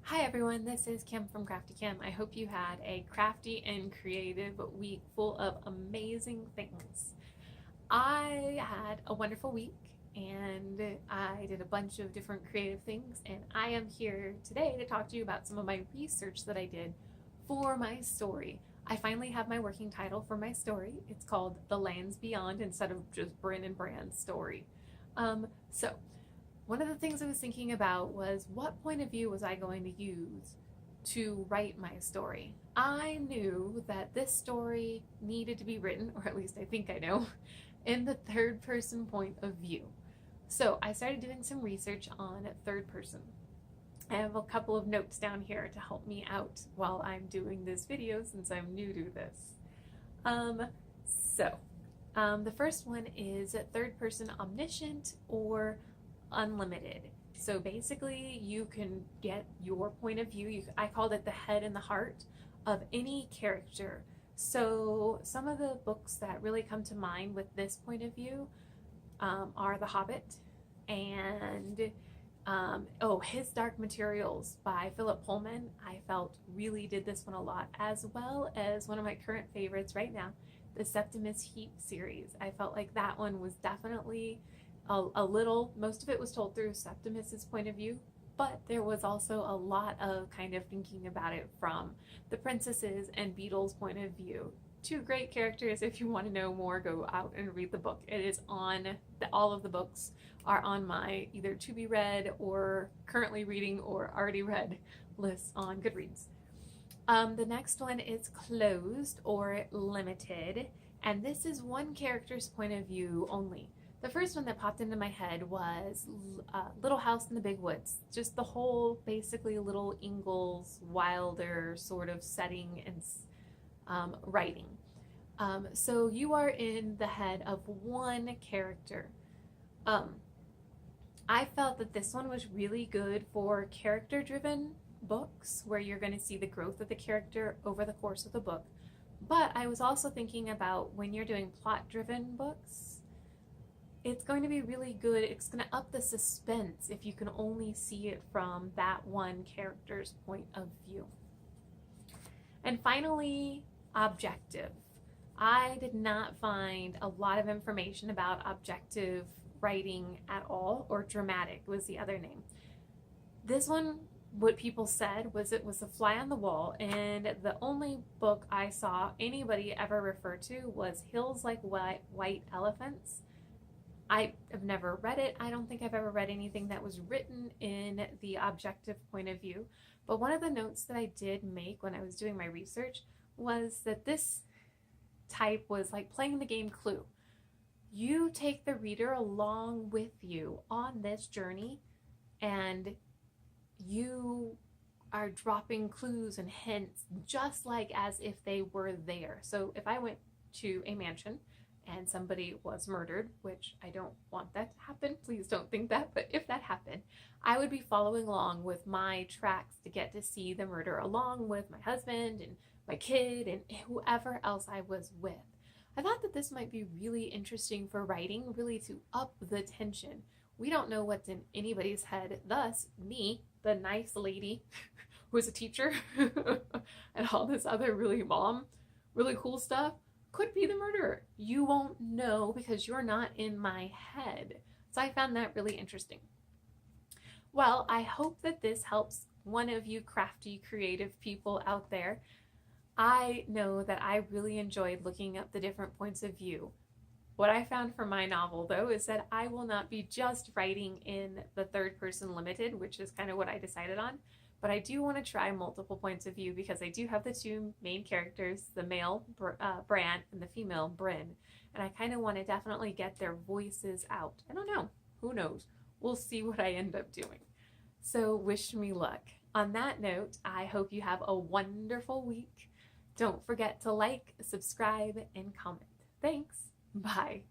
Hi everyone, this is Kim from Crafty Kim. I hope you had a crafty and creative week full of amazing things. I had a wonderful week and I did a bunch of different creative things, and I am here today to talk to you about some of my research that I did for my story. I finally have my working title for my story. It's called The Lands Beyond instead of just Bryn and Brand's story. So one of the things I was thinking about was what point of view was I going to use to write my story. I knew that this story needed to be written, or at least I think I know, in the third person point of view. So I started doing some research on third person. I have a couple of notes down here to help me out while I'm doing this video since I'm new to this. The first one is third person omniscient or unlimited. So basically you can get your point of view. I called it the head and the heart of any character. So some of the books that really come to mind with this point of view are The Hobbit and His Dark Materials by Philip Pullman. I felt really did this one a lot, as well as one of my current favorites right now, the Septimus Heap series. I felt like that one was definitely most of it was told through Septimus's point of view, but there was also a lot of kind of thinking about it from the princesses and Beetle's point of view. Two great characters. If you want to know more, go out and read the book. It is on, all of the books are on my either to be read or currently reading or already read list on Goodreads. The next one is Closed or Limited, and this is one character's point of view only. The first one that popped into my head was Little House in the Big Woods. Just the whole, basically, Little Ingalls Wilder sort of setting and writing. So you are in the head of one character. I felt that this one was really good for character-driven books where you're going to see the growth of the character over the course of the book. But I was also thinking about when you're doing plot-driven books, it's going to be really good. It's going to up the suspense if you can only see it from that one character's point of view. And finally, objective. I did not find a lot of information about objective writing at all, or dramatic was the other name. This one, what people said was it was a fly on the wall, and the only book I saw anybody ever refer to was Hills Like White Elephants. I have never read it. I don't think I've ever read anything that was written in the objective point of view. But one of the notes that I did make when I was doing my research was that this type was like playing the game Clue. You take the reader along with you on this journey, and you are dropping clues and hints just like as if they were there. So if I went to a mansion and somebody was murdered, which I don't want that to happen, please don't think that, but if that happened, I would be following along with my tracks to get to see the murder along with my husband and my kid and whoever else I was with. I thought that this might be really interesting for writing, really to up the tension. We don't know what's in anybody's head, thus me, the nice lady who's a teacher and all this other really cool stuff, could be the murderer. You won't know because you're not in my head. So I found that really interesting. Well, I hope that this helps one of you crafty, creative people out there. I know that I really enjoyed looking up the different points of view. What I found for my novel, though, is that I will not be just writing in the third person limited, which is kind of what I decided on. But I do want to try multiple points of view because I do have the two main characters, the male Bran and the female Bryn, and I kind of want to definitely get their voices out. I don't know. Who knows? We'll see what I end up doing. So wish me luck. On that note, I hope you have a wonderful week. Don't forget to like, subscribe, and comment. Thanks. Bye.